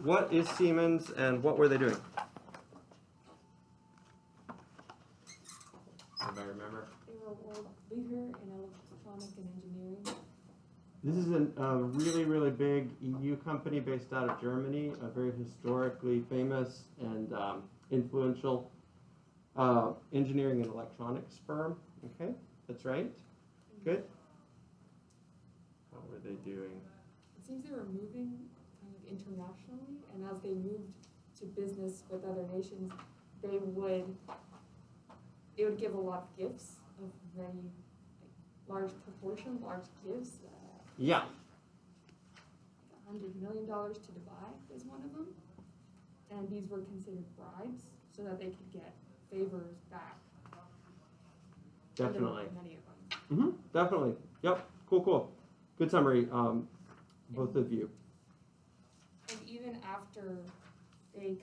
what is Siemens and what were they doing? Anybody remember? They were a world leader in electronic and engineering. This is a really, really big EU company based out of Germany, a very historically famous and influential engineering and electronics firm. Okay, that's right. Good. What were they doing? It seems they were moving kind of internationally, and as they moved to business with other nations, it would give a lot of gifts of very large proportion, large gifts. Yeah. $100 million to Dubai is one of them, and these were considered bribes so that they could get favors back. Definitely. Many of them. Definitely. Yep. Cool. Good summary, both of you. And even after the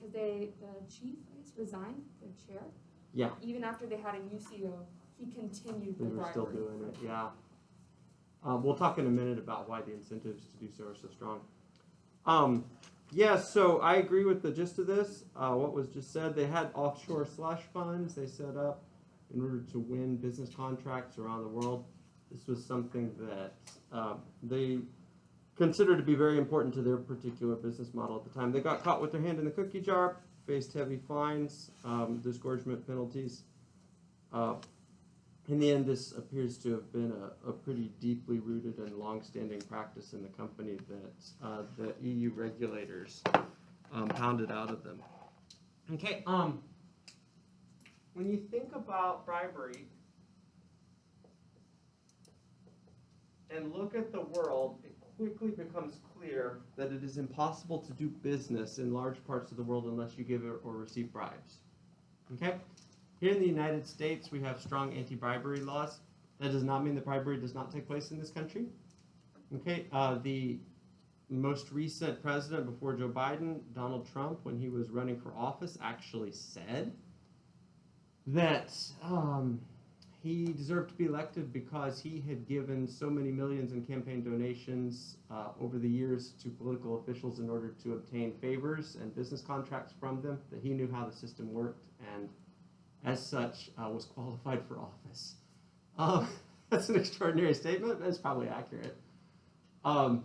chief resigned, the chair. Yeah. Even after they had a new CEO, he continued the They were bribery. still doing it. Yeah. We'll talk in a minute about why the incentives to do so are so strong. Yeah, so I agree with the gist of this. What was just said, they had offshore slush funds they set up in order to win business contracts around the world. This was something that they considered to be very important to their particular business model at the time. They got caught with their hand in the cookie jar, faced heavy fines, disgorgement penalties. In the end, this appears to have been a pretty deeply rooted and long-standing practice in the company that the EU regulators pounded out of them. Okay, when you think about bribery and look at the world, it quickly becomes clear that it is impossible to do business in large parts of the world unless you give or receive bribes. Okay? Here in the United States, we have strong anti-bribery laws. That does not mean that bribery does not take place in this country. Okay, the most recent president before Joe Biden, Donald Trump, when he was running for office, actually said that he deserved to be elected because he had given so many millions in campaign donations over the years to political officials in order to obtain favors and business contracts from them, that he knew how the system worked, and as such, was qualified for office. That's an extraordinary statement, but it's probably accurate. The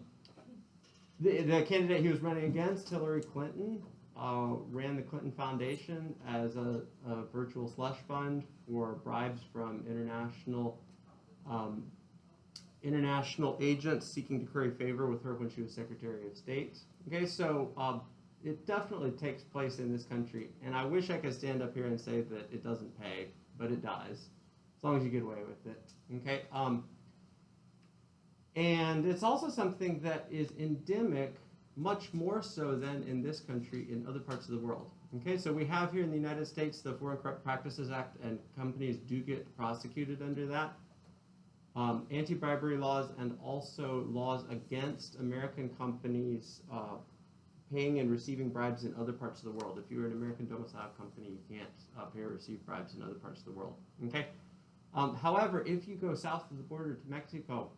candidate he was running against, Hillary Clinton, ran the Clinton Foundation as a virtual slush fund for bribes from international agents seeking to curry favor with her when she was Secretary of State. Okay, so it definitely takes place in this country, and I wish I could stand up here and say that it doesn't pay, but it does, as long as you get away with it. Okay, and it's also something that is endemic, much more so than in this country, in other parts of the world. Okay, so we have here in the United States the Foreign Corrupt Practices Act, and companies do get prosecuted under that. Anti-bribery laws and also laws against American companies paying and receiving bribes in other parts of the world. If you're an American domiciled company, you can't pay or receive bribes in other parts of the world. Okay. However, if you go south of the border to Mexico,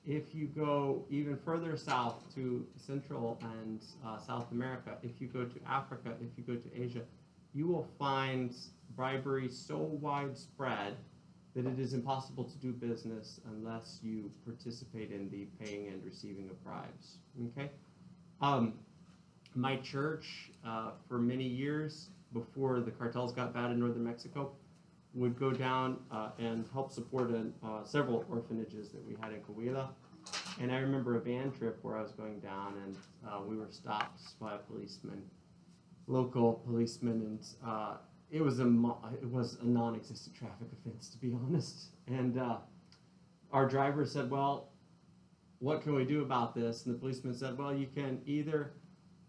if you go even further south to Central and South America, if you go to Africa, if you go to Asia, you will find bribery so widespread that it is impossible to do business unless you participate in the paying and receiving of bribes. Okay. My church, for many years, before the cartels got bad in northern Mexico, would go down and help support several orphanages that we had in Coahuila. And I remember a van trip where I was going down, and we were stopped by a policeman, local policeman, and it was a non-existent traffic offense, to be honest. And our driver said, "Well, what can we do about this?" And the policeman said, "Well, you can either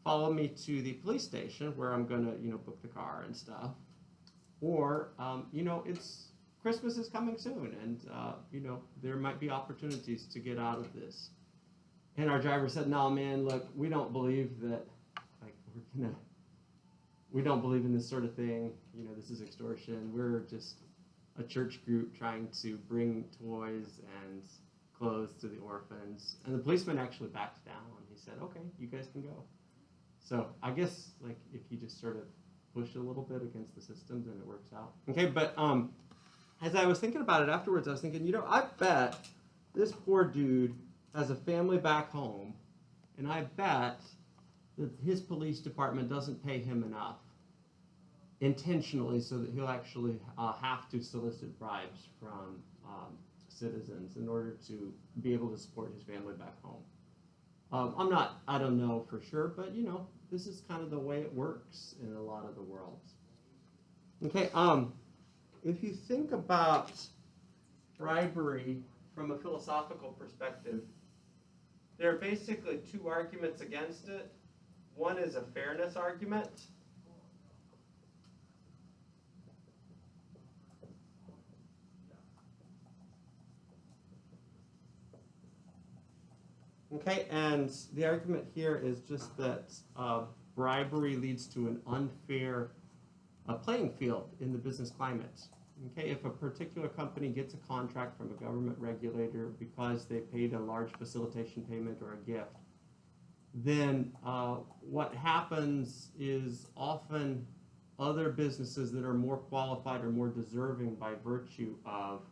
follow me to the police station where I'm gonna, book the car and stuff, or, it's Christmas is coming soon, and there might be opportunities to get out of this." And our driver said, "No, man, look, we don't believe that, we don't believe in this sort of thing. This is extortion. We're just a church group trying to bring toys and clothes to the orphans." And the policeman actually backed down. He said, "Okay, you guys can go." So I guess like if you just sort of push a little bit against the system, then it works out. Okay, but as I was thinking about it afterwards, I was thinking, I bet this poor dude has a family back home, and I bet that his police department doesn't pay him enough intentionally so that he'll actually have to solicit bribes from citizens in order to be able to support his family back home. I don't know for sure, but this is kind of the way it works in a lot of the world. Okay, if you think about bribery from a philosophical perspective, there are basically two arguments against it. One is a fairness argument. Okay, and the argument here is just that bribery leads to an unfair playing field in the business climate. Okay, if a particular company gets a contract from a government regulator because they paid a large facilitation payment or a gift, then what happens is often other businesses that are more qualified or more deserving by virtue of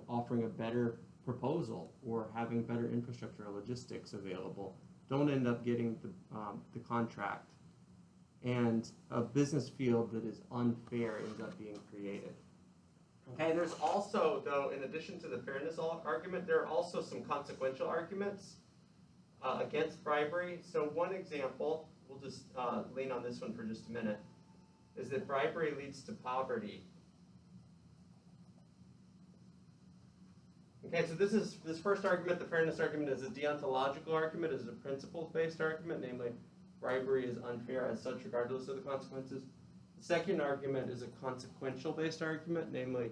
offering a better proposal or having better infrastructure or logistics available don't end up getting the contract, and a business field that is unfair ends up being created. Okay, there's also, though, in addition to the fairness argument, there are also some consequential arguments against bribery. So one example, we'll just lean on this one for just a minute, is that bribery leads to poverty. Okay, so this first argument, the fairness argument, is a deontological argument, is a principles-based argument, namely bribery is unfair as such regardless of the consequences. The second argument is a consequential-based argument, namely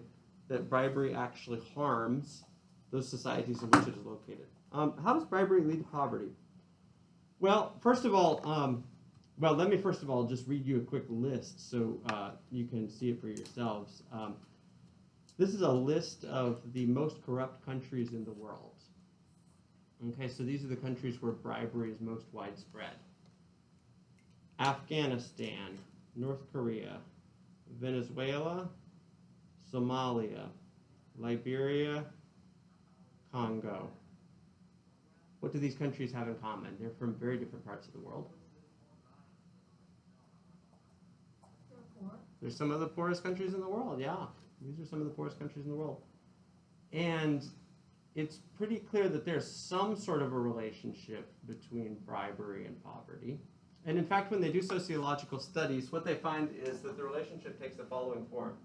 that bribery actually harms those societies in which it is located. How does bribery lead to poverty? Well, first of all, let me first of all just read you a quick list so you can see it for yourselves. This is a list of the most corrupt countries in the world. Okay, so these are the countries where bribery is most widespread. Afghanistan, North Korea, Venezuela, Somalia, Liberia, Congo. What do these countries have in common? They're from very different parts of the world. They're some of the poorest countries in the world, yeah. These are some of the poorest countries in the world. And it's pretty clear that there's some sort of a relationship between bribery and poverty. And in fact, when they do sociological studies, what they find is that the relationship takes the following form.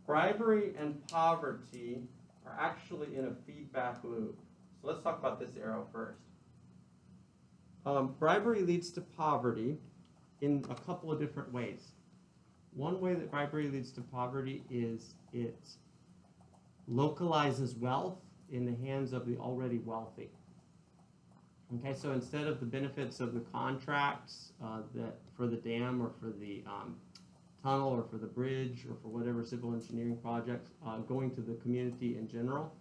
Bribery and poverty are actually in a feedback loop. So let's talk about this arrow first. Bribery leads to poverty in a couple of different ways. One way that bribery leads to poverty is it localizes wealth in the hands of the already wealthy. Okay, so instead of the benefits of the contracts that for the dam or for the tunnel or for the bridge or for whatever civil engineering project going to the community in general,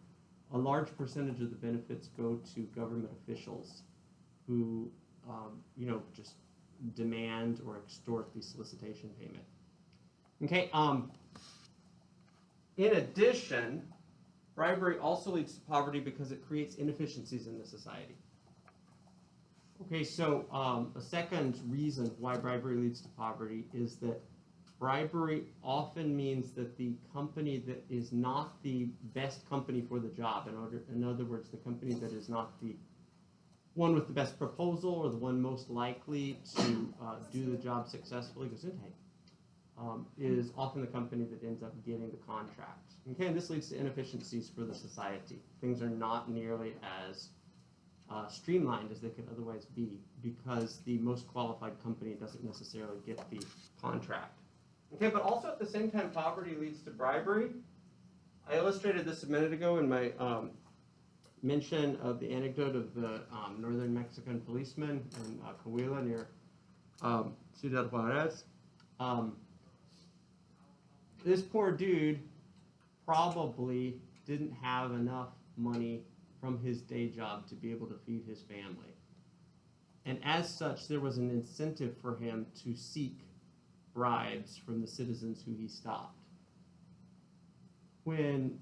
a large percentage of the benefits go to government officials who just demand or extort the solicitation payment. Okay, in addition, bribery also leads to poverty because it creates inefficiencies in the society. Okay, so a second reason why bribery leads to poverty is that bribery often means that the company that is not the best company for the job, in other words, the company that is not the one with the best proposal or the one most likely to do the job successfully, is often the company that ends up getting the contract. Okay, and this leads to inefficiencies for the society. Things are not nearly as streamlined as they could otherwise be because the most qualified company doesn't necessarily get the contract. Okay, but also at the same time, poverty leads to bribery. I illustrated this a minute ago in my mention of the anecdote of the northern Mexican policeman in Coahuila near Ciudad Juarez. This poor dude probably didn't have enough money from his day job to be able to feed his family. And as such, there was an incentive for him to seek bribes from the citizens who he stopped. When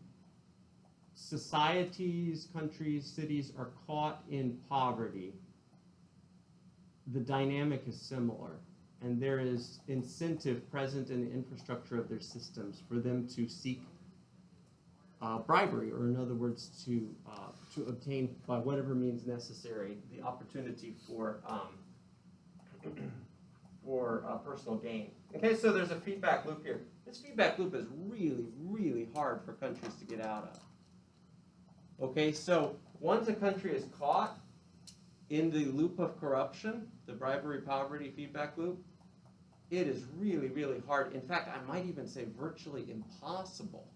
societies, countries, cities are caught in poverty, the dynamic is similar, and there is incentive present in the infrastructure of their systems for them to seek bribery, or in other words, to obtain by whatever means necessary the opportunity for personal gain. Okay, so there's a feedback loop here. This feedback loop is really, really hard for countries to get out of. Okay, so once a country is caught in the loop of corruption, the bribery, poverty feedback loop, it is really, really hard. In fact, I might even say virtually impossible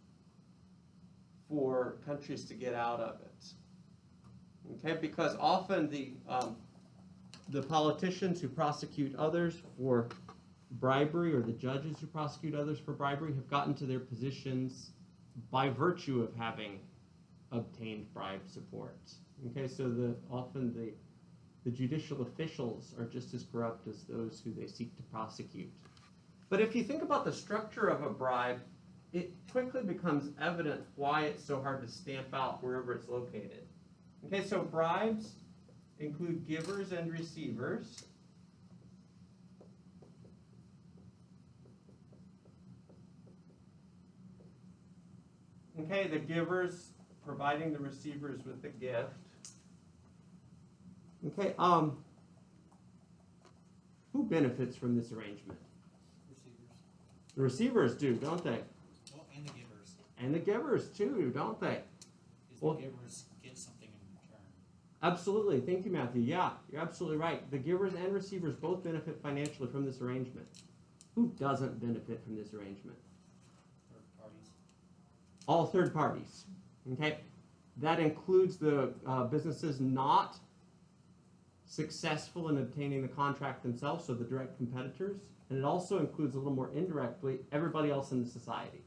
for countries to get out of it. Okay, because often the politicians who prosecute others for bribery, or the judges who prosecute others for bribery, have gotten to their positions by virtue of having obtained bribe support. Okay, so often the judicial officials are just as corrupt as those who they seek to prosecute. But if you think about the structure of a bribe, it quickly becomes evident why it's so hard to stamp out wherever it's located. Okay, so bribes include givers and receivers. Okay, the givers providing the receivers with the gift. Okay, who benefits from this arrangement? Receivers. The receivers do, don't they? Well, and the givers. And the givers too, don't they? Because Well, the givers get something in return. Absolutely. Thank you, Matthew. Yeah, you're absolutely right. The givers and receivers both benefit financially from this arrangement. Who doesn't benefit from this arrangement? Third parties. All third parties. Okay? That includes the businesses not successful in obtaining the contract themselves, so the direct competitors, and it also includes a little more indirectly everybody else in the society.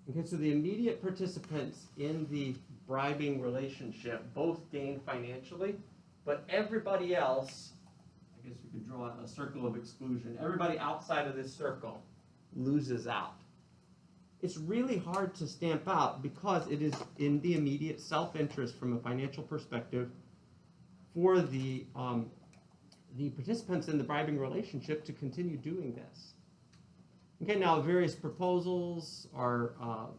Okay, so the immediate participants in the bribing relationship both gain financially, but everybody else, I guess we could draw a circle of exclusion, everybody outside of this circle loses out. It's really hard to stamp out because it is in the immediate self-interest from a financial perspective for the participants in the bribing relationship to continue doing this. Okay, now various proposals have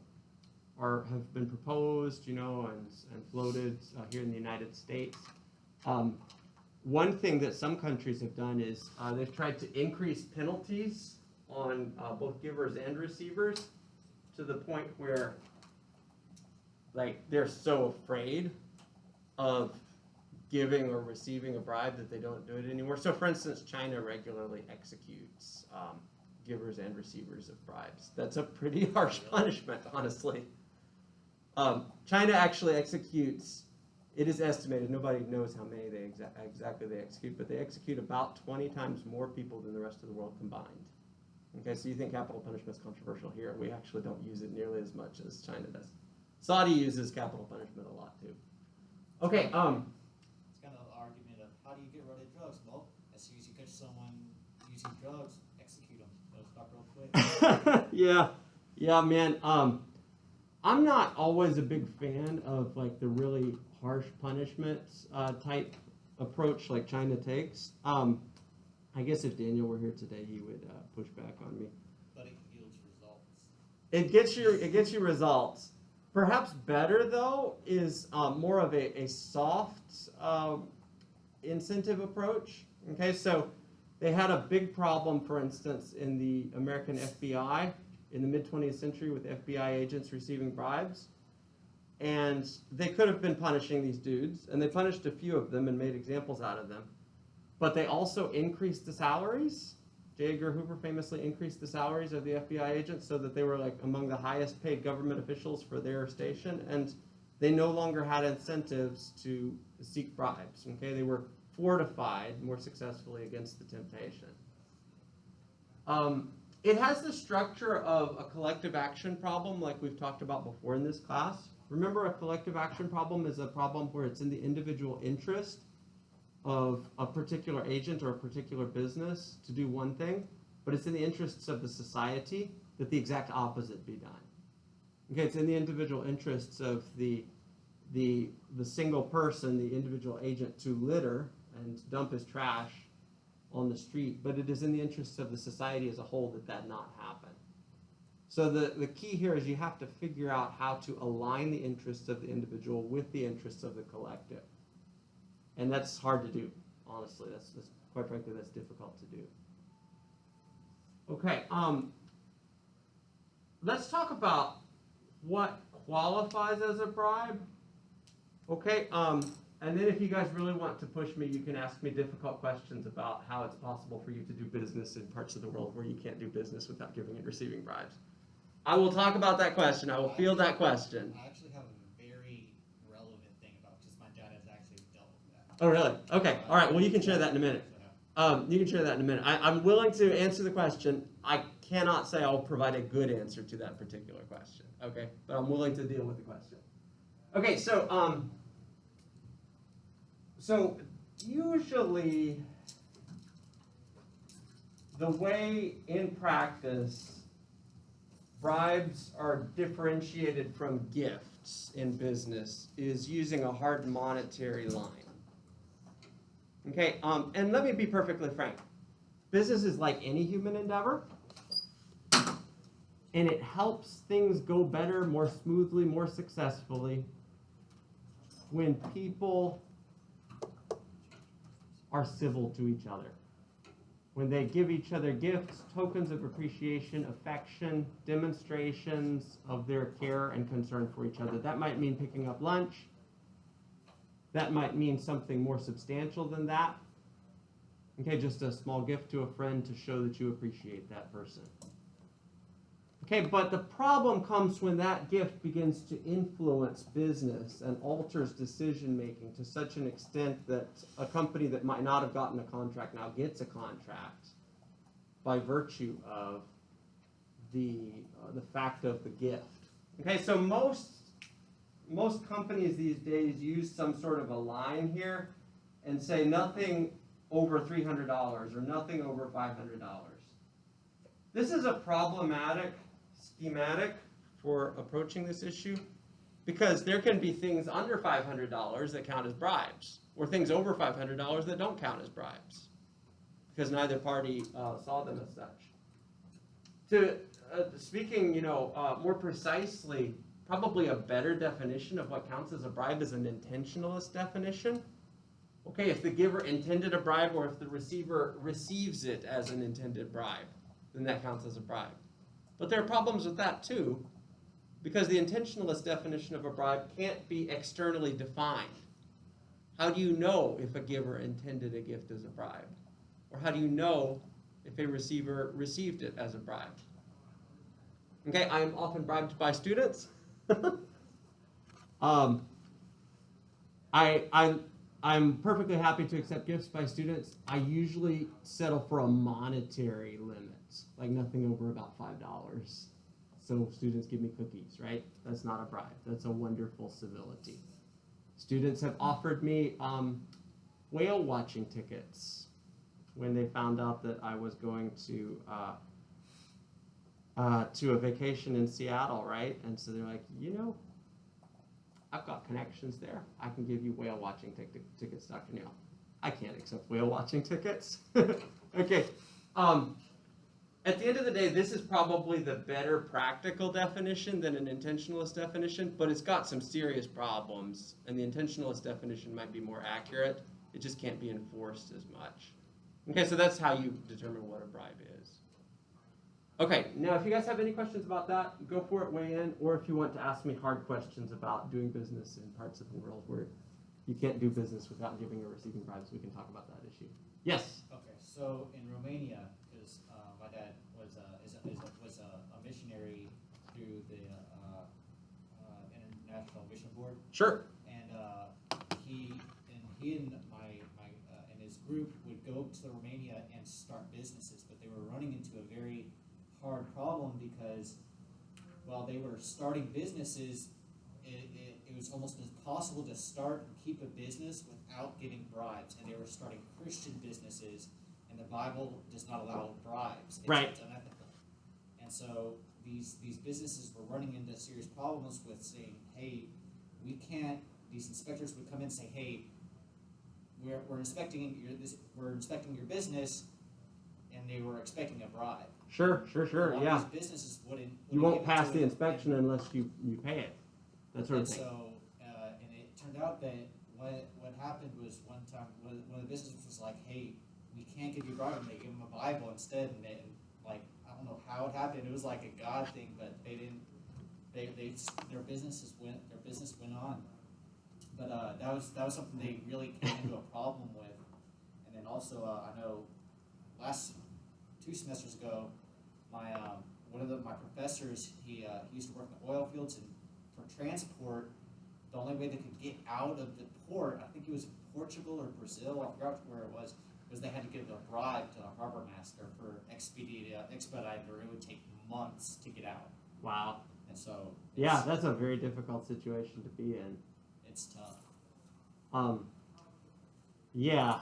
been proposed, and floated here in the United States. One thing that some countries have done is they've tried to increase penalties on both givers and receivers to the point where, they're so afraid of giving or receiving a bribe that they don't do it anymore. So, for instance, China regularly executes givers and receivers of bribes. That's a pretty harsh punishment, honestly. China actually executes, it is estimated, nobody knows how many they exactly they execute, but they execute about 20 times more people than the rest of the world combined. Okay, so you think capital punishment is controversial here. We actually don't use it nearly as much as China does. Saudi uses capital punishment a lot too. Okay, It's kind of the argument of how do you get rid of drugs? Well, as soon as you catch someone using drugs, execute them. They'll stop real quick. yeah, man. I'm not always a big fan of the really harsh punishment type approach like China takes. I guess if Daniel were here today, he would push back on me. But it yields results. It gets you results. Perhaps better though is more of a soft incentive approach. Okay, so they had a big problem, for instance, in the American FBI in the mid-20th century with FBI agents receiving bribes. And they could have been punishing these dudes, and they punished a few of them and made examples out of them. But they also increased the salaries. J. Edgar Hoover famously increased the salaries of the FBI agents so that they were among the highest paid government officials for their station, and they no longer had incentives to seek bribes. Okay, they were fortified more successfully against the temptation. It has the structure of a collective action problem like we've talked about before in this class. Remember, a collective action problem is a problem where it's in the individual interest of a particular agent or a particular business to do one thing, but it's in the interests of the society that the exact opposite be done. Okay, it's in the individual interests of the single person, the individual agent, to litter and dump his trash on the street, but it is in the interests of the society as a whole that that not happen. So the key here is you have to figure out how to align the interests of the individual with the interests of the collective. And that's hard to do, honestly. That's quite frankly, that's difficult to do. Okay, let's talk about what qualifies as a bribe. Okay, and then if you guys really want to push me, you can ask me difficult questions about how it's possible for you to do business in parts of the world where you can't do business without giving and receiving bribes. I will talk about that question. I will field that question. I actually have a very relevant thing about, because my dad has actually dealt with that. Oh, really? Okay. All right. Well, you can share that in a minute. You can share that in a minute. I'm willing to answer the question. I cannot say I'll provide a good answer to that particular question. Okay? But I'm willing to deal with the question. Okay, so usually the way in practice bribes are differentiated from gifts in business is using a hard monetary line. Okay, and let me be perfectly frank. Business is like any human endeavor, and it helps things go better, more smoothly, more successfully when people are civil to each other. When they give each other gifts, tokens of appreciation, affection, demonstrations of their care and concern for each other. That might mean picking up lunch. That might mean something more substantial than that. Okay, just a small gift to a friend to show that you appreciate that person. Okay, but the problem comes when that gift begins to influence business and alters decision-making to such an extent that a company that might not have gotten a contract now gets a contract by virtue of the fact of the gift. Okay, so most companies these days use some sort of a line here and say nothing over $300 or nothing over $500. This is a problematic schematic for approaching this issue because there can be things under $500 that count as bribes or things over $500 that don't count as bribes because neither party saw them as such. Speaking, more precisely, probably a better definition of what counts as a bribe is an intentionalist definition. Okay, if the giver intended a bribe or if the receiver receives it as an intended bribe, then that counts as a bribe. But there are problems with that too, because the intentionalist definition of a bribe can't be externally defined. How do you know if a giver intended a gift as a bribe? Or how do you know if a receiver received it as a bribe? Okay, I am often bribed by students. I'm perfectly happy to accept gifts by students. I usually settle for a monetary limit, like nothing over about $5. So students give me cookies, right? That's not a bribe. That's a wonderful civility. Students have offered me whale watching tickets when they found out that I was going to a vacation in Seattle, right? And so they're like, I've got connections there. I can give you whale watching tickets, Dr. Neal. I can't accept whale watching tickets. Okay. At the end of the day, this is probably the better practical definition than an intentionalist definition, but it's got some serious problems, and the intentionalist definition might be more accurate. It just can't be enforced as much. Okay, so that's how you determine what a bribe is. Okay, now if you guys have any questions about that, go for it, weigh in, or if you want to ask me hard questions about doing business in parts of the world where you can't do business without giving or receiving bribes, we can talk about that issue. Yes? Okay, so in Romania, because my dad was a missionary through the International Mission Board. Sure. And he and his group would go to Romania and start businesses, but they were running into a very hard problem because while they were starting businesses, it was almost impossible to start and keep a business without getting bribes. And they were starting Christian businesses, and the Bible does not allow bribes. It's unethical. And so these businesses were running into serious problems with saying, hey, we can't, these inspectors would come in and say, hey, we're inspecting your business, and they were expecting a bribe. Sure, yeah. These businesses wouldn't You won't give it pass to the them. inspection unless you pay it. That sort of thing. So, and it turned out that what happened was one time one of the businesses was like, hey, we can't give you a bribe, and they gave them a Bible instead, and like, I don't know how it happened. It was like a God thing, but they didn't. Their business went on. But that was something they really came into a problem with. And then also, I know last 2 semesters ago, one of my professors, he used to work in the oil fields, and for transport, the only way they could get out of the port, I think it was in Portugal or Brazil, I forgot where it was they had to give a bribe to the harbor master for expedite, or it would take months to get out. Wow. And so yeah, that's a very difficult situation to be in. It's tough. Yeah.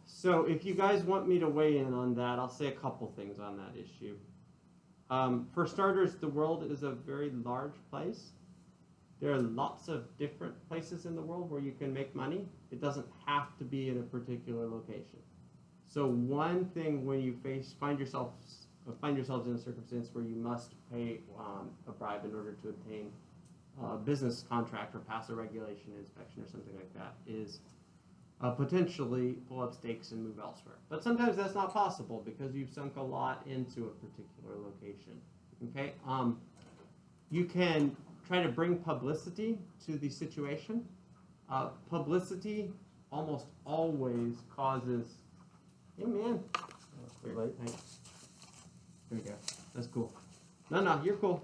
So if you guys want me to weigh in on that, I'll say a couple things on that issue. For starters, the world is a very large place. There are lots of different places in the world where you can make money. It doesn't have to be in a particular location. So one thing when you find yourselves in a circumstance where you must pay a bribe in order to obtain a business contract or pass a regulation inspection or something like that is potentially pull up stakes and move elsewhere. But sometimes that's not possible because you've sunk a lot into a particular location. Okay, you can try to bring publicity to the situation. Publicity almost always causes. Hey man, wait, thanks. There we go. That's cool. No, you're cool.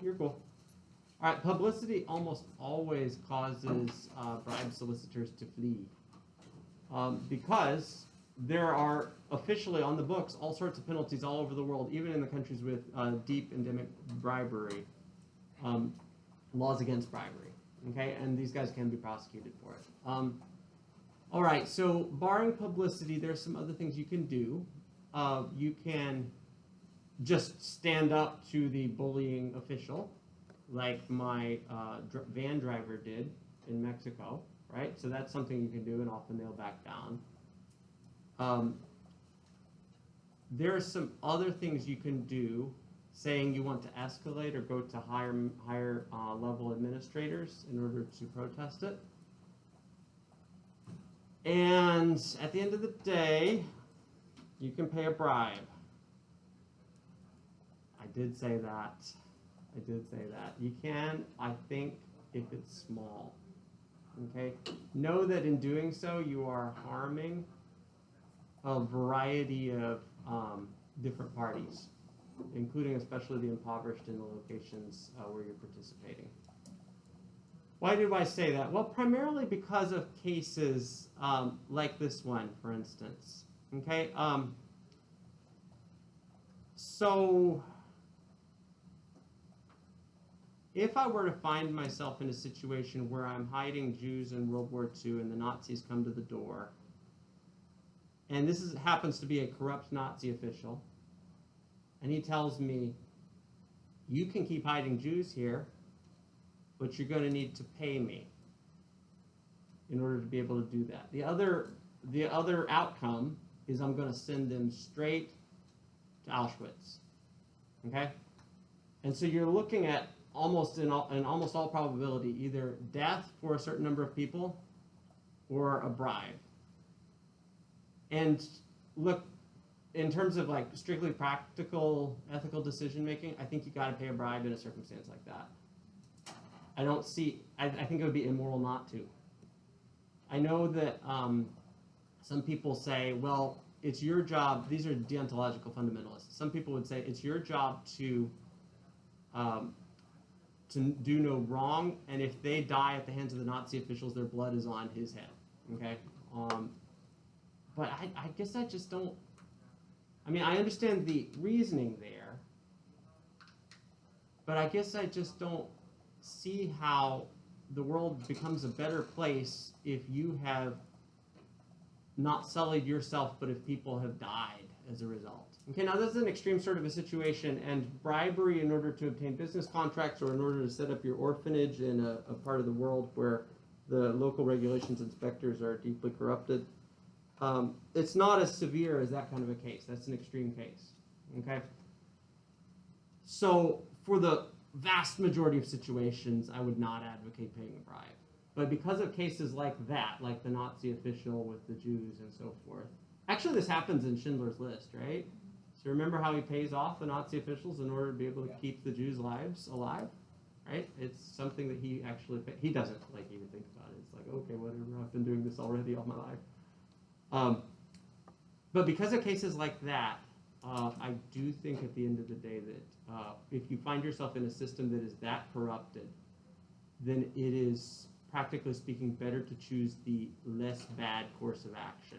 All right, publicity almost always causes bribe solicitors to flee. Because there are officially on the books all sorts of penalties all over the world, even in the countries with deep endemic bribery, laws against bribery. Okay, and these guys can be prosecuted for it. All right, so barring publicity, there's some other things you can do. You can just stand up to the bullying official, like my van driver did in Mexico. Right, so that's something you can do, and often they'll back down. There are some other things you can do, saying you want to escalate or go to higher level administrators in order to protest it. And at the end of the day, you can pay a bribe. I did say that. You can, I think, if it's small. Okay, know that in doing so, you are harming a variety of different parties, including especially the impoverished in the locations where you're participating. Why do I say that? Well, primarily because of cases like this one, for instance. Okay, so if I were to find myself in a situation where I'm hiding Jews in World War II and the Nazis come to the door, and this happens to be a corrupt Nazi official, and he tells me, you can keep hiding Jews here, but you're going to need to pay me in order to be able to do that. The other outcome is I'm going to send them straight to Auschwitz. Okay? And so you're looking at in almost all probability, either death for a certain number of people or a bribe. And look, in terms of like strictly practical, ethical decision making, I think you got to pay a bribe in a circumstance like that. I think it would be immoral not to. I know that some people say, well, it's your job. These are deontological fundamentalists. Some people would say it's your job to do no wrong, and if they die at the hands of the Nazi officials, their blood is on his head. Okay, but I guess I just don't. I mean, I understand the reasoning there, but I guess I just don't see how the world becomes a better place if you have not sullied yourself, but if people have died as a result. Okay, now this is an extreme sort of a situation, and bribery in order to obtain business contracts or in order to set up your orphanage in a part of the world where the local regulations inspectors are deeply corrupted, it's not as severe as that kind of a case. That's an extreme case. Okay? So for the vast majority of situations, I would not advocate paying a bribe. But because of cases like that, like the Nazi official with the Jews and so forth, actually this happens in Schindler's List, right? So remember how he pays off the Nazi officials in order to be able to keep the Jews' lives alive, right? It's something that he actually, he doesn't like even think about it. It's like, okay, whatever, I've been doing this already all my life. But because of cases like that, I do think at the end of the day that if you find yourself in a system that is that corrupted, then it is, practically speaking, better to choose the less bad course of action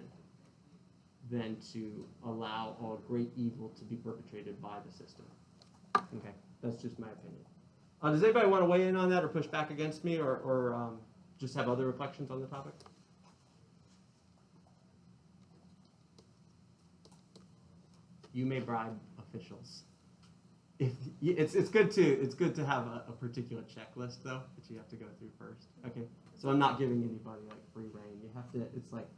than to allow a great evil to be perpetrated by the system. Okay, that's just my opinion. Does anybody want to weigh in on that or push back against me or just have other reflections on the topic? You may bribe officials. It's good to have a particular checklist though that you have to go through first. Okay, so I'm not giving anybody like free reign. You have to. It's like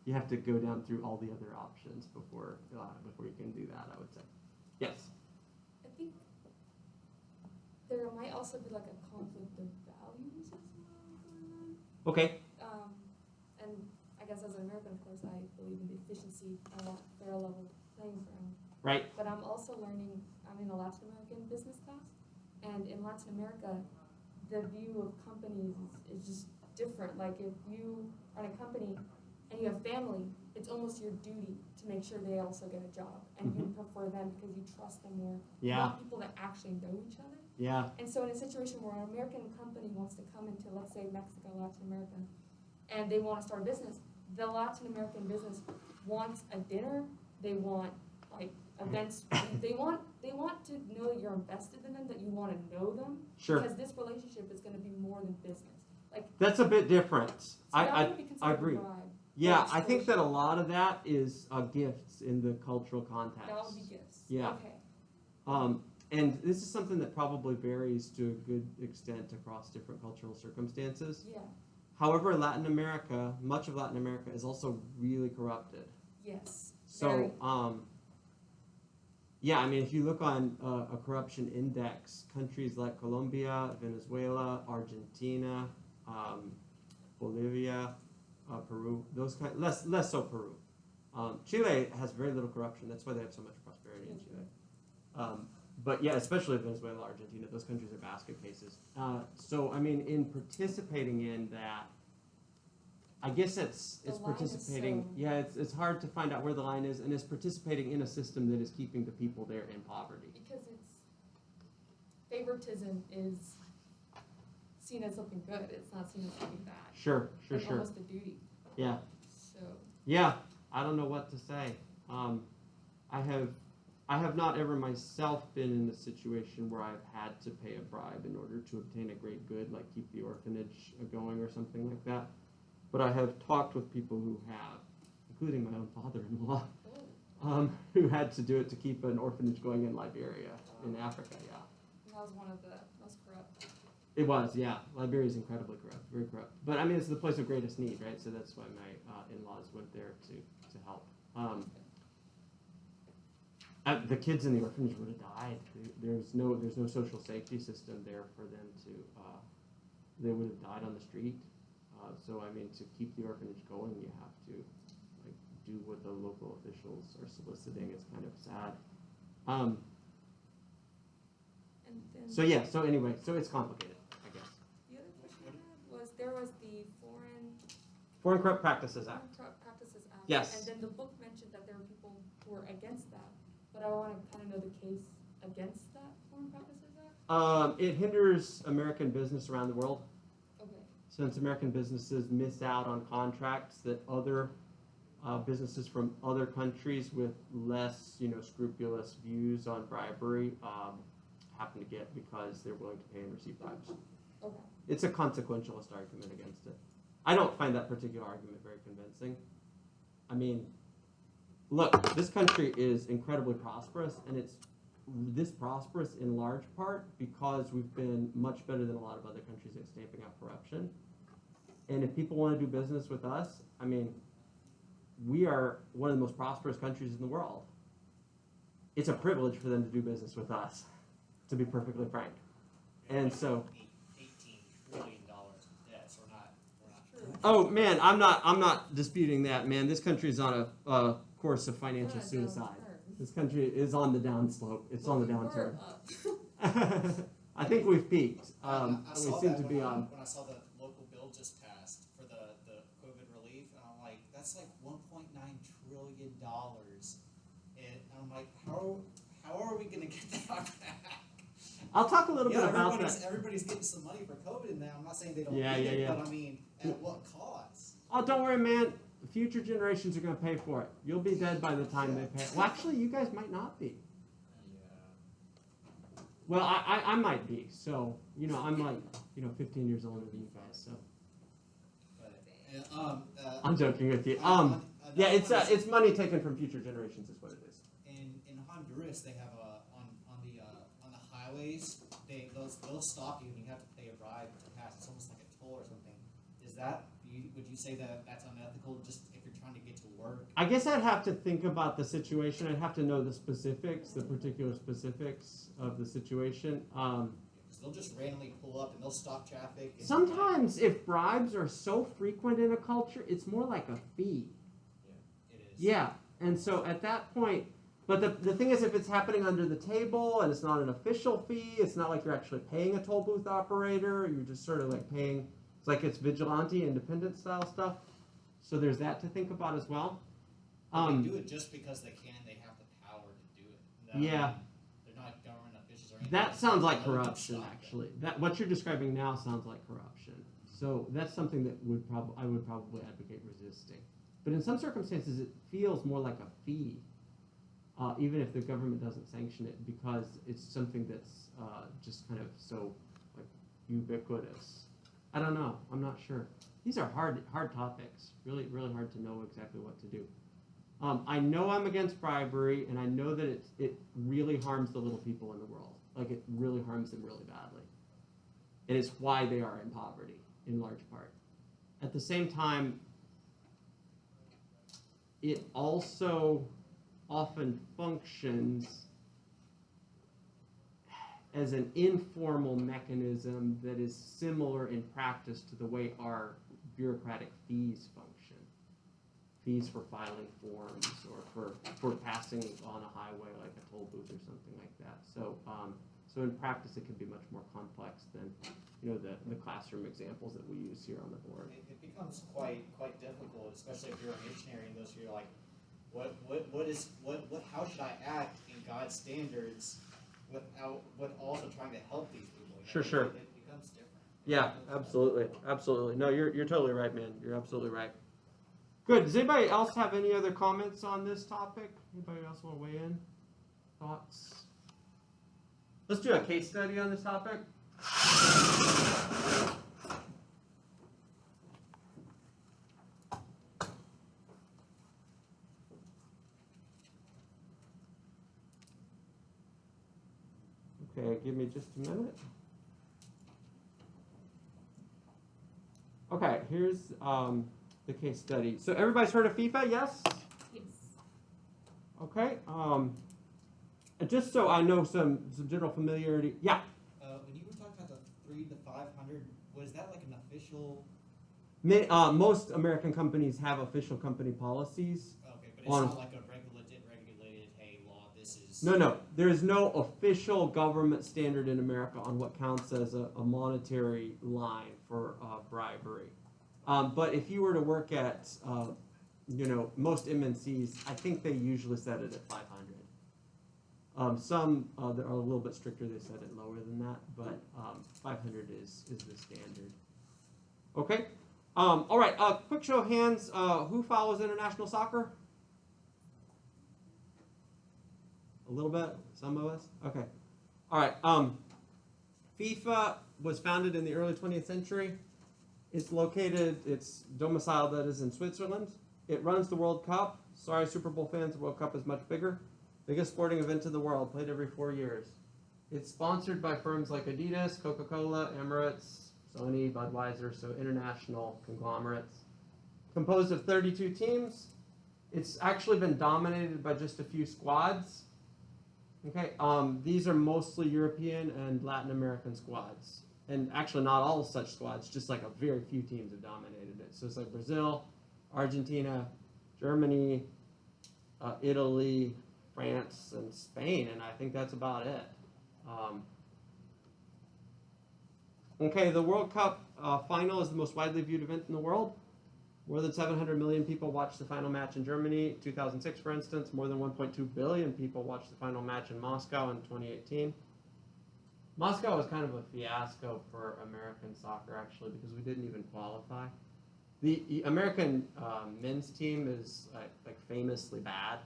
you have to go down through all the other options before you can do that. I would say. Yes. I think there might also be like a conflict of values as well going on. Okay. And I guess as an American, of course, I believe in the efficiency. I want fair level playing ground. Right. But I'm also learning, I'm in a Latin American business class, and in Latin America, the view of companies is just different. Like if you run a company and you have family, it's almost your duty to make sure they also get a job, and you prefer them because you trust them more. You Yeah. want people that actually know each other. Yeah. And so in a situation where an American company wants to come into, let's say, Mexico, Latin America, and they want to start a business, the Latin American business wants a dinner, they want like events, they want to know that you're invested in them, that you want to know them. Sure. Because this relationship is going to be more than business. Like That's a bit different. it's not I gonna be considered agree. a bribe. Yeah, Or I think that a extortion. lot of that is gifts in the cultural context. That would be gifts. Yeah. Okay. And this is something that probably varies to a good extent across different cultural circumstances. Yeah. However, Latin America, much of Latin America is also really corrupted. Yes. So, yeah, I mean, if you look on a corruption index, countries like Colombia, Venezuela, Argentina, Bolivia, Peru, those kind, less so Peru. Chile has very little corruption. That's why they have so much prosperity in Chile. But yeah, especially Venezuela, Argentina, those countries are basket cases. So I mean, in participating in that, I guess it's The line is participating. so- Yeah, it's hard to find out where the line is, and it's participating in a system that is keeping the people there in poverty. Because it's favoritism is seen as something good. It's not seen as something bad. Sure. It's almost a duty. Yeah. So Yeah, I don't know what to say. I have not ever myself been in a situation where I've had to pay a bribe in order to obtain a great good, like keep the orphanage going or something like that. But I have talked with people who have, including my own father-in-law, who had to do it to keep an orphanage going in Liberia, in Africa. Yeah. and that was one of the most corrupt. It was, yeah. Liberia is incredibly corrupt, very corrupt. But I mean, it's the place of greatest need, right? So that's why my in-laws went there to help. The kids in the orphanage would have died. There's no social safety system there for them to. They would have died on the street. So I mean, to keep the orphanage going, you have to like do what the local officials are soliciting. It's kind of sad. And then So yeah. So anyway, so it's complicated, I guess. the other question I had was there was the Foreign Corrupt Practices Act. Corrupt Practices Act. Yes. And then the book mentioned that there were people who were against that, but I want to kind of know the case against that Foreign Practices Act. It hinders American business around the world. Okay. Since American businesses miss out on contracts that other businesses from other countries with less, scrupulous views on bribery happen to get because they're willing to pay and receive bribes. Okay. It's a consequentialist argument against it. I don't find that particular argument very convincing. I mean, look, this country is incredibly prosperous, and it's this prosperous in large part because we've been much better than a lot of other countries at stamping out corruption. And if people want to do business with us, I mean, we are one of the most prosperous countries in the world. It's a privilege for them to do business with us, to be perfectly frank. And so, $18 trillion in debt, so we're not. oh man, I'm not disputing that, man. This country is on a course of financial suicide. This country is on the downslope. It's on the downturn. I think we've peaked. I We saw seem that to be on. when I saw the local bill just passed for the COVID relief, and I'm like, that's like $1.9 trillion, and I'm like, how are we gonna get that back? I'll talk a little bit about that. Everybody's getting some money for COVID now. I'm not saying they don't Yeah, need it, yeah. but I mean, at what cost? Oh, don't worry, man. Future generations are going to pay for it. You'll be dead by the time they pay. Well, actually, you guys might not be. Yeah. Well, I might be. So, I'm like, 15 years older than you guys. So But, I'm joking with you. Yeah, it's money taken from future generations, is what it is. in Honduras, they have on the highways, they'll stop you and you have to pay a bribe to pass. It's almost like a toll or something. Would you say that that's unethical, just if you're trying to get to work? I guess I'd have to think about the situation. I'd have to know the specifics, the particular specifics of the situation. Because they'll just randomly pull up and they'll stop traffic. And Sometimes, if bribes are so frequent in a culture, it's more like a fee. Yeah, it is. Yeah, and so at that point, but the thing is, if it's happening under the table and it's not an official fee, it's not like you're actually paying a toll booth operator. You're just sort of like paying. It's like it's vigilante, independent style stuff. So there's that to think about as well. They do it just because they can. They have the power to do it. Yeah. They're not government officials or anything. That sounds like They'll just corruption, stop actually. That what you're describing now sounds like corruption. So that's something that I would probably advocate resisting. But in some circumstances, it feels more like a fee, even if the government doesn't sanction it, because it's something that's just kind of so like ubiquitous. I don't know. I'm not sure. These are hard topics. Really, really hard to know exactly what to do. I know I'm against bribery, and I know that it really harms the little people in the world. Like, it really harms them really badly. And it's why they are in poverty, in large part. At the same time, it also often functions as an informal mechanism that is similar in practice to the way our bureaucratic fees function. Fees for filing forms or for passing on a highway like a toll booth or something like that. So so in practice it can be much more complex than the classroom examples that we use here on the board. It becomes quite difficult, especially if you're a missionary and you're like, how should I act in God's standards with also trying to help these people? Sure. It becomes different. Yeah, absolutely. No, you're totally right, man. You're absolutely right. Good. Does anybody else have any other comments on this topic? Anybody else want to weigh in? Thoughts? Let's do a case study on this topic. Okay, give me just a minute. Okay, here's the case study. So everybody's heard of FIFA, yes? Yes. Okay. Just so I know some general familiarity. Yeah. When you were talking about the 3 to 500, was that like an official? Most American companies have official company policies. Okay, but it's not like a regulated, hey, law, this is... No. There is no official government standard in America on what counts as a monetary line for bribery. But if you were to work at, most MNCs, I think they usually set it at 500. Some that are a little bit stricter, they set it lower than that, but 500 is the standard. Okay. All right. Quick show of hands. Who follows international soccer? A little bit. Some of us. Okay. All right. FIFA was founded in the early 20th century. It's domiciled, that is, in Switzerland. It runs the World Cup. Sorry, Super Bowl fans, the World Cup is much bigger. Biggest sporting event in the world, played every 4 years. It's sponsored by firms like Adidas, Coca-Cola, Emirates, Sony, Budweiser, so international conglomerates. Composed of 32 teams. It's actually been dominated by just a few squads. Okay, these are mostly European and Latin American squads. And actually not all such squads, just like a very few teams have dominated it. So it's like Brazil, Argentina, Germany, Italy, France, and Spain, and I think that's about it. Okay, the World Cup final is the most widely viewed event in the world. More than 700 million people watched the final match in Germany, 2006, for instance. More than 1.2 billion people watched the final match in Moscow in 2018. Moscow was kind of a fiasco for American soccer, actually, because we didn't even qualify. The American men's team is like famously bad.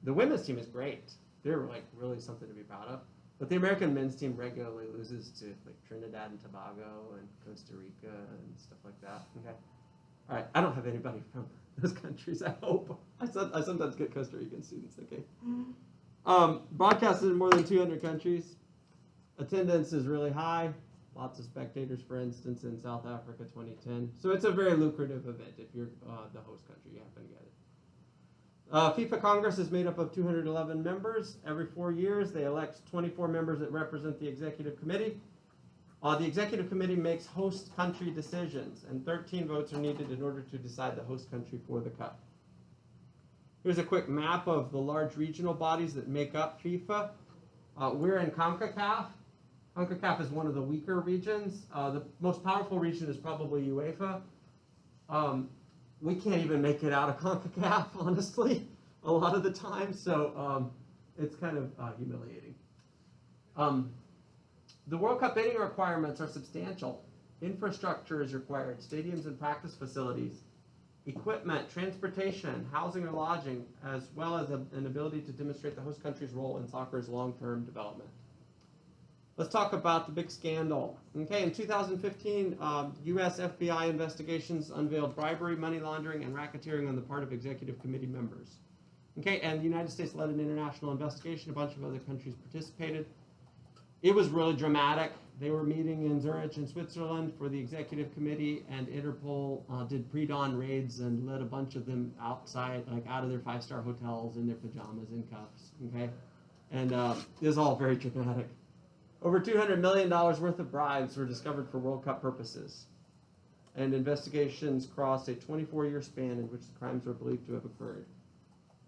The women's team is great. They're like really something to be proud of. But the American men's team regularly loses to like Trinidad and Tobago and Costa Rica and stuff like that. Okay. All right. I don't have anybody from those countries, I hope. I sometimes get Costa Rican students. Okay. Broadcasted in more than 200 countries. Attendance is really high. Lots of spectators, for instance, in South Africa 2010. So it's a very lucrative event if you're the host country. You happen to get it. FIFA Congress is made up of 211 members. Every 4 years, they elect 24 members that represent the executive committee. The executive committee makes host country decisions, and 13 votes are needed in order to decide the host country for the cup. Here's a quick map of the large regional bodies that make up FIFA. We're in CONCACAF. CONCACAF is one of the weaker regions. The most powerful region is probably UEFA. We can't even make it out of CONCACAF, honestly, a lot of the time, so it's kind of humiliating. The World Cup bidding requirements are substantial. Infrastructure is required, stadiums and practice facilities, equipment, transportation, housing or lodging, as well as an ability to demonstrate the host country's role in soccer's long-term development. Let's talk about the big scandal. Okay, in 2015, U.S. FBI investigations unveiled bribery, money laundering, and racketeering on the part of executive committee members. Okay, and the United States led an international investigation. A bunch of other countries participated. It was really dramatic. They were meeting in Zurich in Switzerland for the executive committee, and Interpol did pre-dawn raids and let a bunch of them outside, like out of their five-star hotels in their pajamas and cuffs. Okay, and it was all very dramatic. Over $200 million worth of bribes were discovered for World Cup purposes, and investigations crossed a 24-year span in which the crimes were believed to have occurred.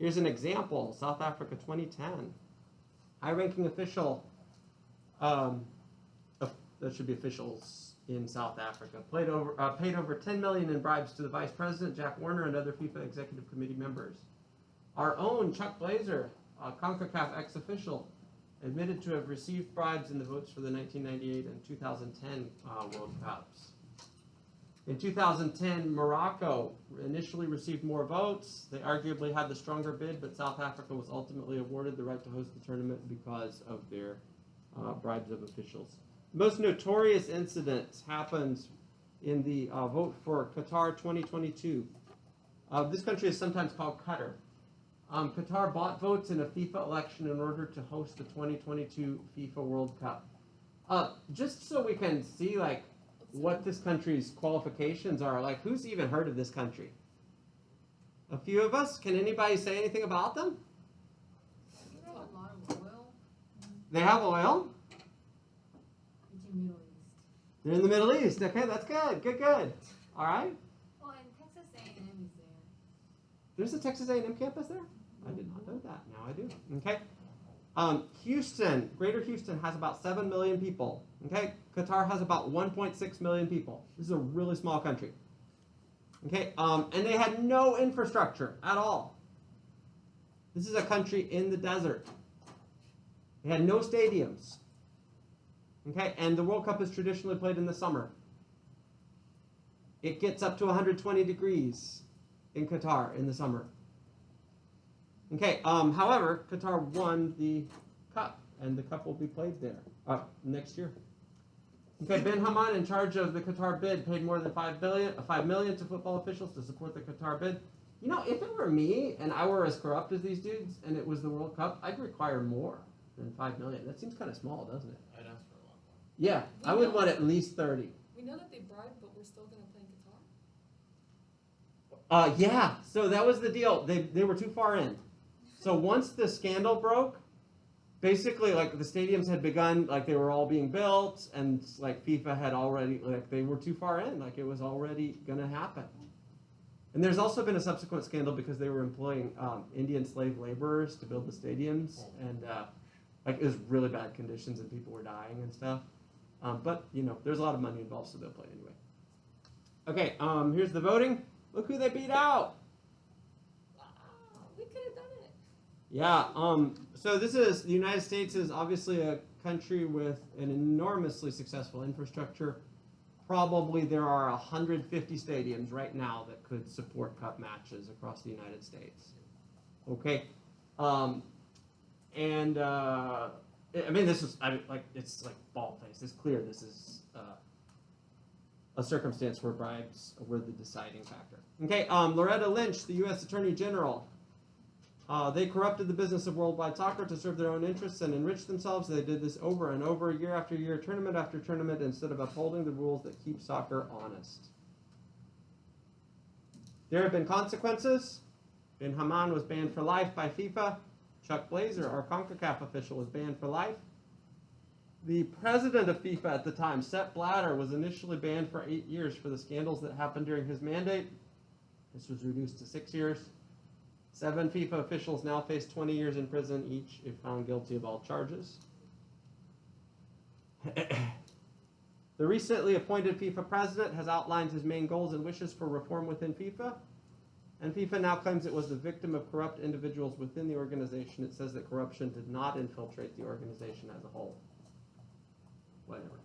Here's an example: South Africa 2010. High-ranking official, that should be officials in South Africa, paid over $10 million in bribes to the Vice President, Jack Warner, and other FIFA Executive Committee members. Our own Chuck Blazer, CONCACAF ex-official, admitted to have received bribes in the votes for the 1998 and 2010 World Cups. In 2010, Morocco initially received more votes. They arguably had the stronger bid, but South Africa was ultimately awarded the right to host the tournament because of their bribes of officials. The most notorious incident happened in the vote for Qatar 2022. This country is sometimes called Qatar. Qatar bought votes in a FIFA election in order to host the 2022 FIFA World Cup. Just so we can see like what this country's qualifications are, like who's even heard of this country? A few of us? Can anybody say anything about them? They have a lot of oil. They have oil? It's in Middle East. They're in the Middle East. Okay, that's good. Good. All right. Well, and Texas A&M is there. There's a Texas A&M campus there? I did not know that. Now I do. Okay. Houston, Greater Houston has about 7 million people. Okay. Qatar has about 1.6 million people. This is a really small country. Okay. And they had no infrastructure at all. This is a country in the desert. They had no stadiums. Okay. And the World Cup is traditionally played in the summer. It gets up to 120 degrees in Qatar in the summer. Okay, however, Qatar won the Cup, and the Cup will be played there next year. Okay, bin Hammam, in charge of the Qatar bid, paid more than $5 million to football officials to support the Qatar bid. You know, if it were me and I were as corrupt as these dudes, and it was the World Cup, I'd require more than $5 million. That seems kind of small, doesn't it? I'd ask for a lot more. Yeah, I would want at least 30. We know that they bribed, but we're still going to play in Qatar? Yeah, so that was the deal. They were too far in. So once the scandal broke, basically, like, the stadiums had begun, like, they were all being built, and, like, FIFA had already, like, they were too far in. Like, it was already going to happen. And there's also been a subsequent scandal because they were employing Indian slave laborers to build the stadiums, and, like, it was really bad conditions, and people were dying and stuff. But, you know, there's a lot of money involved, so they'll play anyway. Okay, here's the voting. Look who they beat out. Wow, we could have done it. Yeah, so the United States is obviously a country with an enormously successful infrastructure. Probably there are 150 stadiums right now that could support cup matches across the United States. Okay, I mean, it's like bald-faced. It's clear this is a circumstance where bribes were the deciding factor. Okay, Loretta Lynch, the U.S. Attorney General. They corrupted the business of worldwide soccer to serve their own interests and enrich themselves. They did this over and over, year after year, tournament after tournament, instead of upholding the rules that keep soccer honest. There have been consequences. Bin Hammam was banned for life by FIFA. Chuck Blazer, our CONCACAF official, was banned for life. The president of FIFA at the time, Sepp Blatter, was initially banned for 8 years for the scandals that happened during his mandate. This was reduced to 6 years. 7 FIFA officials now face 20 years in prison each if found guilty of all charges. The recently appointed FIFA president has outlined his main goals and wishes for reform within FIFA. And FIFA now claims it was the victim of corrupt individuals within the organization. It says that corruption did not infiltrate the organization as a whole. Whatever.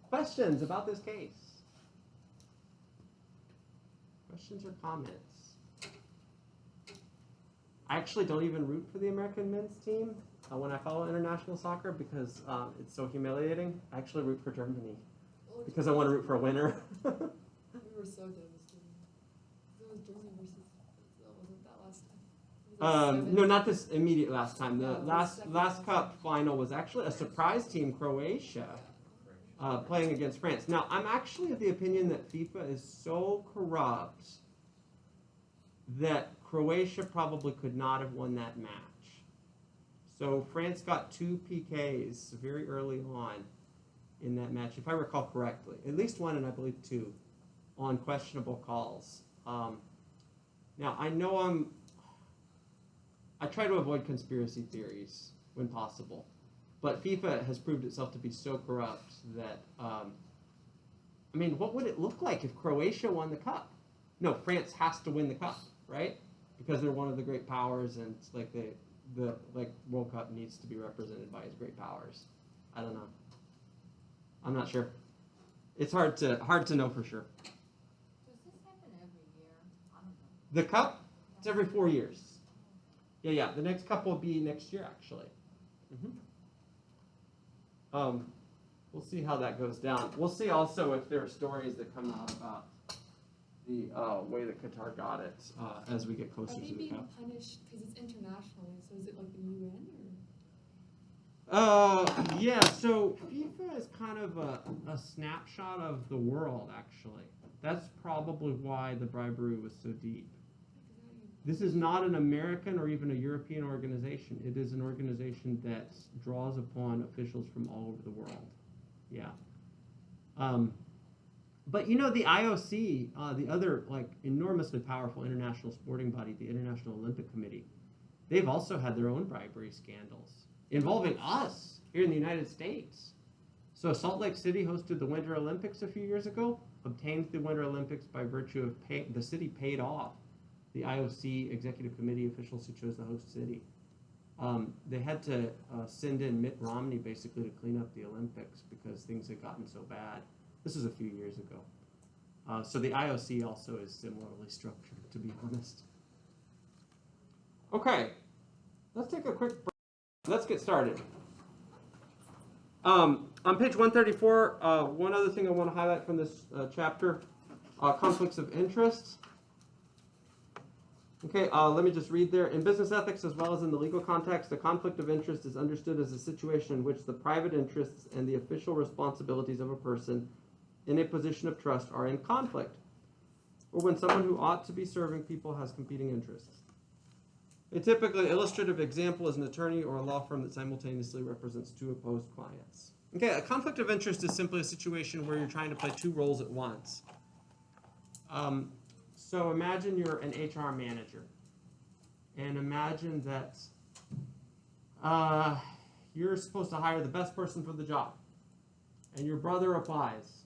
Questions about this case? Questions or comments? I actually don't even root for the American men's team when I follow international soccer because it's so humiliating. I actually root for Germany because I want to root for a winner. We were so devastated. It was Germany versus, that wasn't that last time. It was like No, not this immediate last time. The Oh, last cup final was actually a surprise team, Croatia, playing against France. Now, I'm actually of the opinion that FIFA is so corrupt that Croatia probably could not have won that match. So France got 2 PKs very early on in that match, if I recall correctly. At least 1 and I believe 2 on questionable calls. Now, I know I try to avoid conspiracy theories when possible, but FIFA has proved itself to be so corrupt that, I mean, what would it look like if Croatia won the cup? No, France has to win the cup, right? Because they're one of the great powers, and it's like the World Cup needs to be represented by its great powers. I don't know. I'm not sure. It's hard to know for sure. Does this happen every year? I don't know. The cup, it's every 4 years. Yeah. The next cup will be next year, actually. We'll see how that goes down. We'll see also if there are stories that come out about the way that Qatar got it as we get closer Are they to the being cup. punished because it's internationally? So is it like the UN Yeah, so FIFA is kind of a snapshot of the world, actually. That's probably why the bribery was so deep. This is not an American or even a European organization. It is an organization that draws upon officials from all over the world. Yeah. But you know, the IOC, the other like enormously powerful international sporting body, the International Olympic Committee, they've also had their own bribery scandals involving us here in the United States. So Salt Lake City hosted the Winter Olympics a few years ago, obtained the Winter Olympics by virtue of the city paid off the IOC executive committee officials who chose the host city. They had to send in Mitt Romney basically to clean up the Olympics because things had gotten so bad. This was a few years ago. So the IOC also is similarly structured, to be honest. Okay, let's take a quick break. let's get started. On page 134, one other thing I want to highlight from this chapter, conflicts of interest. Okay, let me just read there. In business ethics as well as in the legal context, a conflict of interest is understood as a situation in which the private interests and the official responsibilities of a person in a position of trust are in conflict, or when someone who ought to be serving people has competing interests. A typically illustrative example is an attorney or a law firm that simultaneously represents two opposed clients. Okay, a conflict of interest is simply a situation where you're trying to play two roles at once. So imagine you're an HR manager, and imagine that you're supposed to hire the best person for the job, and your brother applies,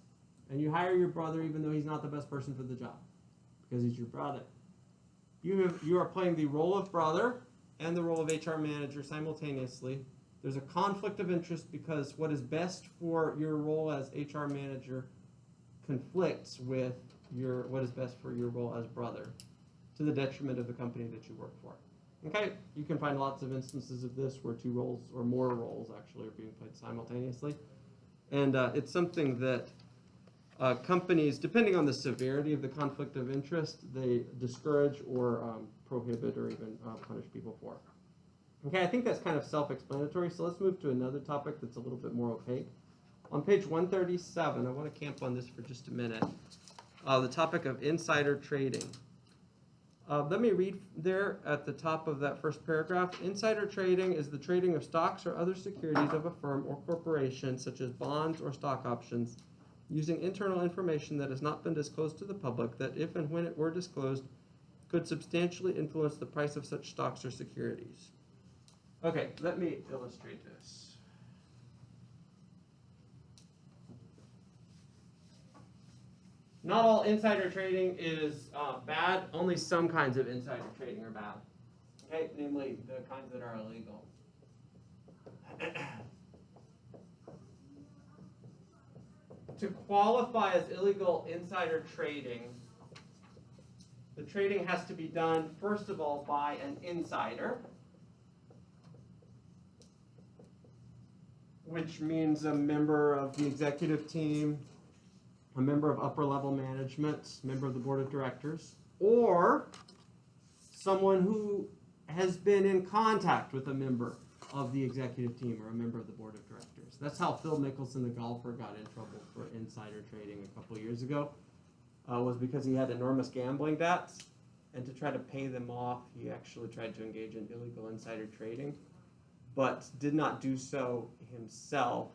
and you hire your brother even though he's not the best person for the job, because he's your brother. You are playing the role of brother and the role of HR manager simultaneously. There's a conflict of interest because what is best for your role as HR manager conflicts with what is best for your role as brother, to the detriment of the company that you work for. Okay, you can find lots of instances of this where two roles or more roles actually are being played simultaneously, and it's something that companies, depending on the severity of the conflict of interest, they discourage or prohibit or even punish people for. Okay, I think that's kind of self-explanatory, so let's move to another topic that's a little bit more opaque. On page 137, I want to camp on this for just a minute. The topic of insider trading. Let me read there at the top of that first paragraph. Insider trading is the trading of stocks or other securities of a firm or corporation, such as bonds or stock options, using internal information that has not been disclosed to the public that, if and when it were disclosed, could substantially influence the price of such stocks or securities. Okay, let me illustrate this. Not all insider trading is bad. Only some kinds of insider trading are bad. Okay, namely the kinds that are illegal. To qualify as illegal insider trading, the trading has to be done, first of all, by an insider, which means a member of the executive team, a member of upper-level management, member of the board of directors, or someone who has been in contact with a member of the executive team or a member of the board of directors. That's how Phil Mickelson, the golfer, got in trouble for insider trading a couple years ago, was because he had enormous gambling debts, and to try to pay them off, he actually tried to engage in illegal insider trading, but did not do so himself.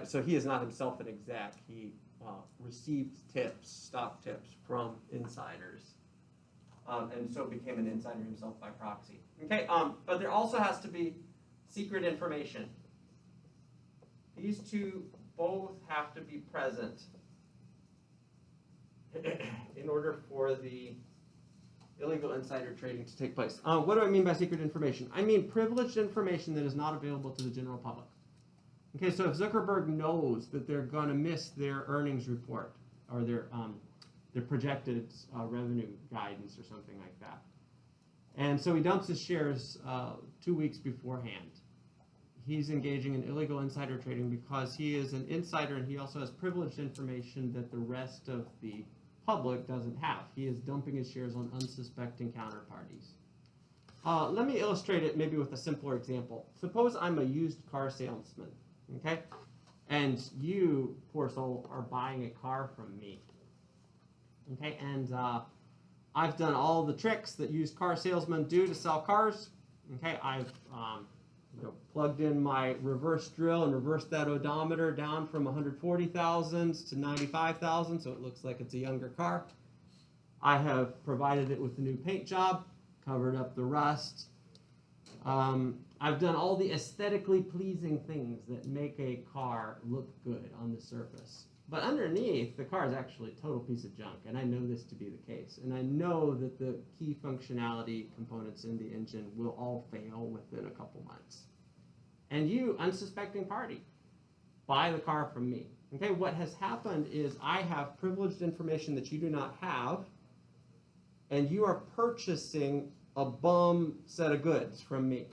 So he is not himself an exec. He received tips, stock tips from insiders, and so became an insider himself by proxy. Okay, but there also has to be secret information. These two both have to be present in order for the illegal insider trading to take place. What do I mean by secret information? I mean privileged information that is not available to the general public. Okay, so if Zuckerberg knows that they're going to miss their earnings report or their projected revenue guidance or something like that, and so he dumps his shares 2 weeks beforehand, he's engaging in illegal insider trading because he is an insider and he also has privileged information that the rest of the public doesn't have. He is dumping his shares on unsuspecting counterparties. Let me illustrate it maybe with a simpler example. Suppose I'm a used car salesman. Okay, and you, poor soul, are buying a car from me. Okay, and I've done all the tricks that used car salesmen do to sell cars. Okay, I've plugged in my reverse drill and reversed that odometer down from 140,000 to 95,000, so it looks like it's a younger car. I have provided it with a new paint job, covered up the rust. I've done all the aesthetically pleasing things that make a car look good on the surface. But underneath, the car is actually a total piece of junk, and I know this to be the case. And I know that the key functionality components in the engine will all fail within a couple months. And you, unsuspecting party, buy the car from me. Okay, what has happened is I have privileged information that you do not have, and you are purchasing a bum set of goods from me.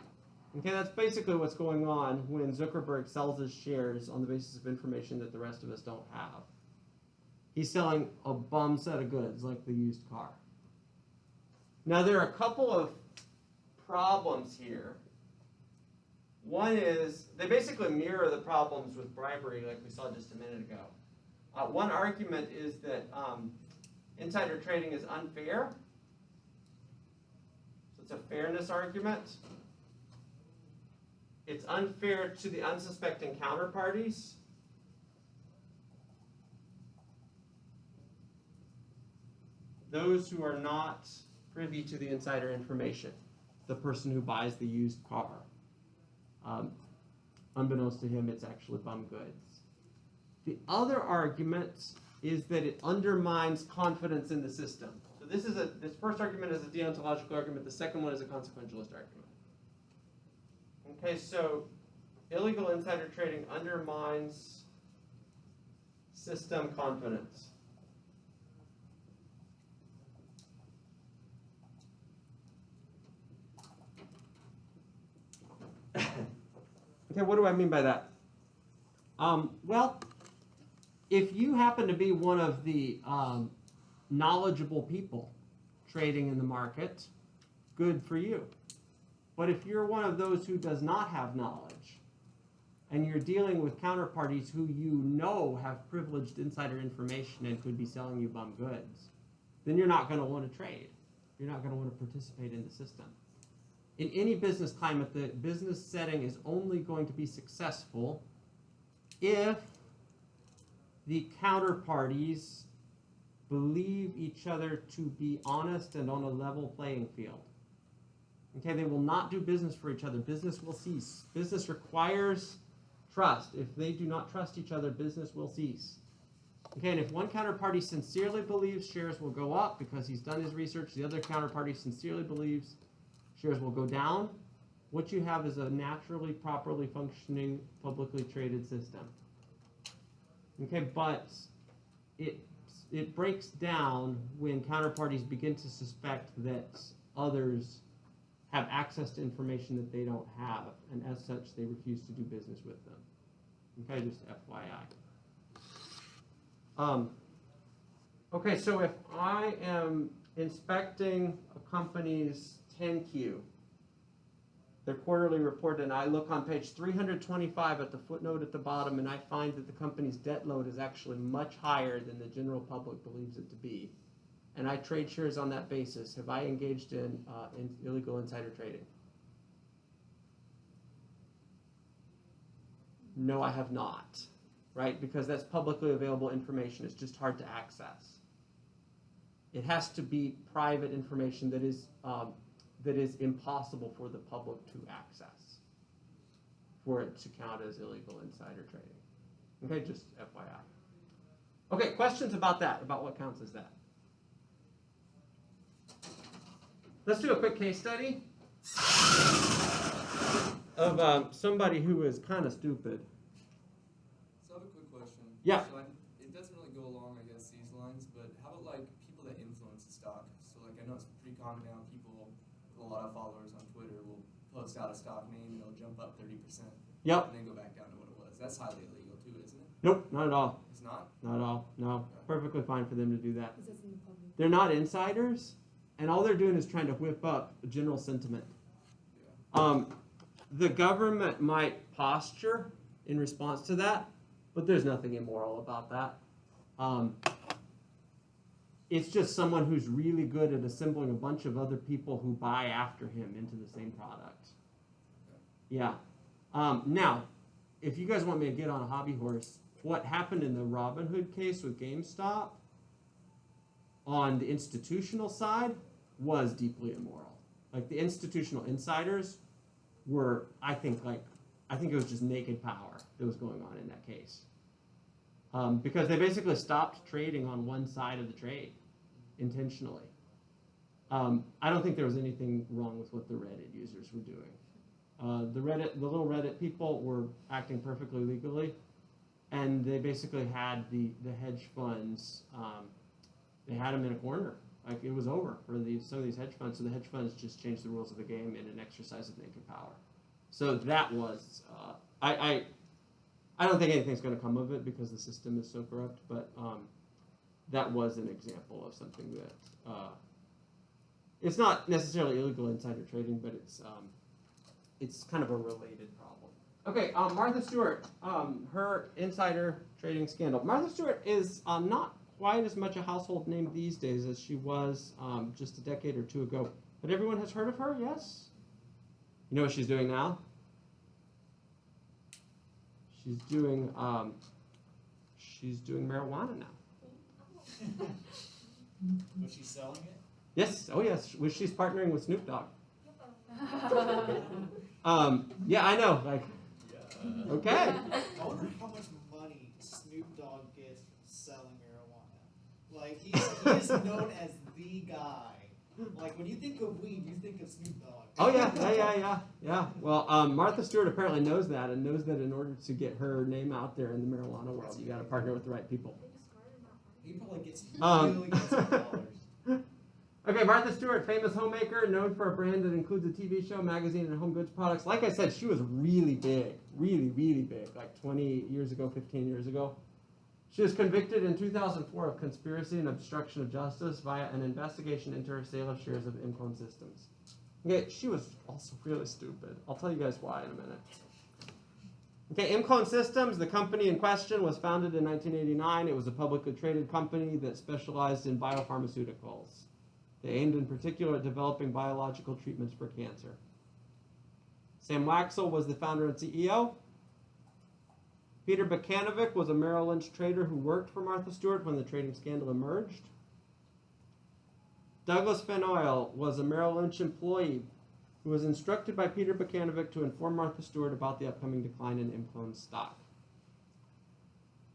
Okay, that's basically what's going on when Zuckerberg sells his shares on the basis of information that the rest of us don't have. He's selling a bum set of goods, like the used car. Now, there are a couple of problems here. One is, they basically mirror the problems with bribery, like we saw just a minute ago. One argument is that insider trading is unfair. So it's a fairness argument. It's unfair to the unsuspecting counterparties. Those who are not privy to the insider information, the person who buys the used car. Unbeknownst to him, it's actually bum goods. The other argument is that it undermines confidence in the system. So this first argument is a deontological argument. The second one is a consequentialist argument. Okay, so illegal insider trading undermines system confidence. Okay, what do I mean by that? Well, if you happen to be one of the knowledgeable people trading in the market, good for you. But if you're one of those who does not have knowledge, and you're dealing with counterparties who you know have privileged insider information and could be selling you bum goods, then you're not going to want to trade. You're not going to want to participate in the system. In any business climate, the business setting is only going to be successful if the counterparties believe each other to be honest and on a level playing field. Okay, they will not do business for each other. Business will cease. Business requires trust. If they do not trust each other, business will cease. Okay, and if one counterparty sincerely believes shares will go up because he's done his research, the other counterparty sincerely believes shares will go down, what you have is a naturally, properly functioning, publicly traded system. Okay, but it breaks down when counterparties begin to suspect that others have access to information that they don't have, and as such, they refuse to do business with them. Okay, just FYI. Okay, so if I am inspecting a company's 10Q, their quarterly report, and I look on page 325 at the footnote at the bottom, and I find that the company's debt load is actually much higher than the general public believes it to be, and I trade shares on that basis, have I engaged in illegal insider trading? No, I have not, right? Because that's publicly available information. It's just hard to access. It has to be private information that is impossible for the public to access for it to count as illegal insider trading. Okay, just FYI. Okay, questions about that, about what counts as that? Let's do a quick case study of somebody who is kind of stupid. So I have a quick question. Yeah. So it doesn't really go along, I guess, these lines, but how about like people that influence the stock? So like I know it's pretty common now, people with a lot of followers on Twitter will post out a stock name and it'll jump up 30%. Yep. And then go back down to what it was. That's highly illegal too, isn't it? Nope, not at all. It's not? Not at all. No, perfectly fine for them to do that. Because it's in the public. They're not insiders, and all they're doing is trying to whip up general sentiment. Yeah. The government might posture in response to that, but there's nothing immoral about that. It's just someone who's really good at assembling a bunch of other people who buy after him into the same product. Yeah. Now, if you guys want me to get on a hobby horse, what happened in the Robinhood case with GameStop on the institutional side was deeply immoral. Like the institutional insiders were, I think it was just naked power that was going on in that case. Because they basically stopped trading on one side of the trade intentionally. I don't think there was anything wrong with what the Reddit users were doing. The little Reddit people were acting perfectly legally, and they basically had the hedge funds, they had them in a corner. Like it was over for some of these hedge funds, so the hedge funds just changed the rules of the game in an exercise of naked power. So that was, I don't think anything's going to come of it because the system is so corrupt, but that was an example of something that, it's not necessarily illegal insider trading, but it's kind of a related problem. Okay, Martha Stewart, her insider trading scandal. Martha Stewart is not quite as much a household name these days as she was just a decade or two ago. But everyone has heard of her, yes? You know what she's doing now? She's doing marijuana now. Was she selling it? Yes, oh yes, she's partnering with Snoop Dogg. Yeah, I know, like, okay. I wonder how much money Snoop Dogg gets from selling marijuana. Like, he is known as the guy. Like, when you think of weed, you think of Snoop Dogg. Oh yeah. Well, Martha Stewart apparently knows that, and knows that in order to get her name out there in the marijuana world, you got to partner with the right people. He probably gets millions of dollars. Okay, Martha Stewart, famous homemaker, known for a brand that includes a TV show, magazine, and home goods products. Like I said, she was really big, really big, like 20 years ago, 15 years ago. She was convicted in 2004 of conspiracy and obstruction of justice via an investigation into her sale of shares of Income Systems. Okay, she was also really stupid. I'll tell you guys why in a minute. Okay, Income Systems, the company in question, was founded in 1989. It was a publicly traded company that specialized in biopharmaceuticals. They aimed in particular at developing biological treatments for cancer. Sam Waxel was the founder and CEO. Peter Bukanovic was a Merrill Lynch trader who worked for Martha Stewart when the trading scandal emerged. Douglas Fenoyle was a Merrill Lynch employee who was instructed by Peter Bukanovic to inform Martha Stewart about the upcoming decline in Imclone stock.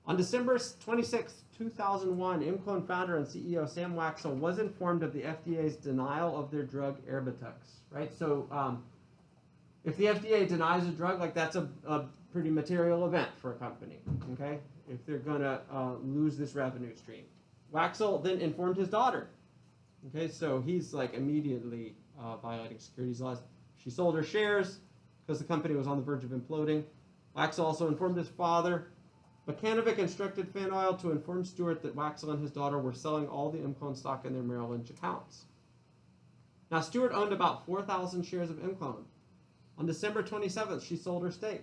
On December 26, 2001, Imclone founder and CEO Sam Waxel was informed of the FDA's denial of their drug Erbitux, right? So if the FDA denies a drug, like that's a pretty material event for a company, okay? If they're gonna lose this revenue stream. Waxel then informed his daughter, okay? So he's like immediately violating securities laws. She sold her shares because the company was on the verge of imploding. Waxel also informed his father. Bukanovic instructed Fanoyle to inform Stewart that Waxel and his daughter were selling all the Imclone stock in their Merrill Lynch accounts. Now, Stewart owned about 4,000 shares of Imclone. On December 27th, she sold her stake.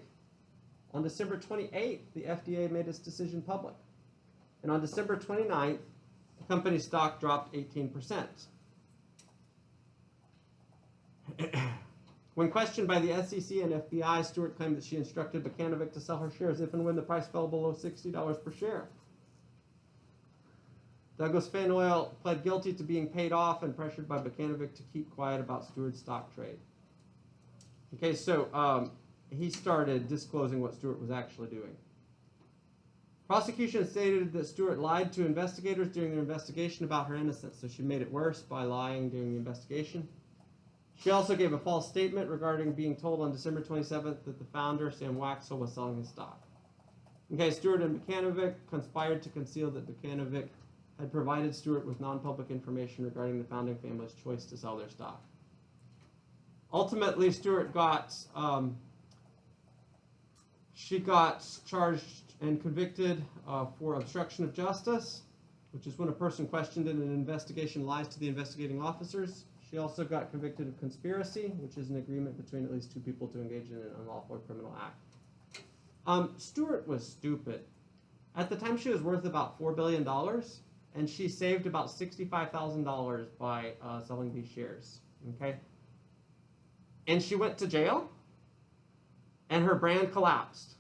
On December 28th, the FDA made its decision public. And on December 29th, the company's stock dropped 18%. When questioned by the SEC and FBI, Stewart claimed that she instructed Bukanovic to sell her shares if and when the price fell below $60 per share. Douglas Fanoyle pled guilty to being paid off and pressured by Bukanovic to keep quiet about Stewart's stock trade. Okay, so he started disclosing what Stewart was actually doing. Prosecution stated that Stewart lied to investigators during their investigation about her innocence, so she made it worse by lying during the investigation. She also gave a false statement regarding being told on December 27th that the founder, Sam Waxel, was selling his stock. Okay, Stewart and Bukanovic conspired to conceal that Bukanovic had provided Stewart with non-public information regarding the founding family's choice to sell their stock. Ultimately, Stewart got charged and convicted for obstruction of justice, which is when a person questioned in an investigation lies to the investigating officers. She also got convicted of conspiracy, which is an agreement between at least two people to engage in an unlawful or criminal act. Stewart was stupid. At the time, she was worth about $4 billion, and she saved about $65,000 by selling these shares. Okay, and she went to jail, and her brand collapsed.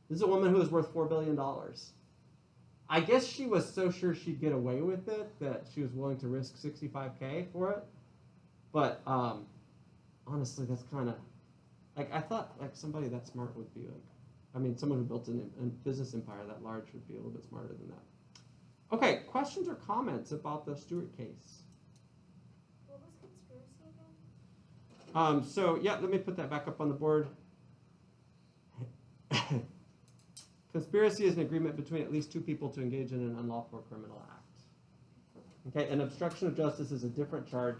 This is a woman who was worth $4 billion. I guess she was so sure she'd get away with it that she was willing to risk $65K for it. But honestly, that's kind of like, I thought like somebody that smart would be like, I mean, someone who built a business empire that large would be a little bit smarter than that. Okay, questions or comments about the Stewart case? What was conspiracy again? So yeah, let me put that back up on the board. Conspiracy is an agreement between at least two people to engage in an unlawful or criminal act. Okay, and obstruction of justice is a different charge.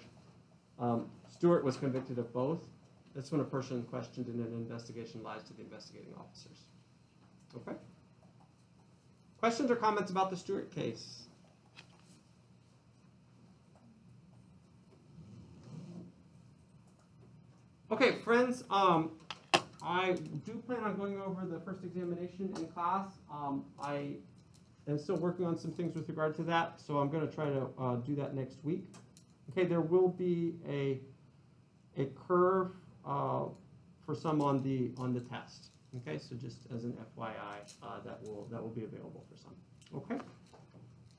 Stewart was convicted of both. That's when a person questioned in an investigation lies to the investigating officers. Okay? Questions or comments about the Stewart case? Okay, friends, I do plan on going over the first examination in class. I am still working on some things with regard to that, so I'm going to try to do that next week. Okay, there will be a curve for some on the test. Okay, so just as an FYI, that will be available for some. Okay.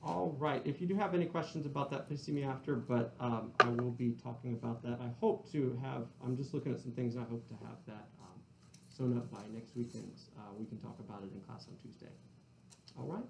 All right. If you do have any questions about that, please see me after. But I will be talking about that. I hope to have. I'm just looking at some things. I hope to have that sewn up by next weekend. We can talk about it in class on Tuesday. All right.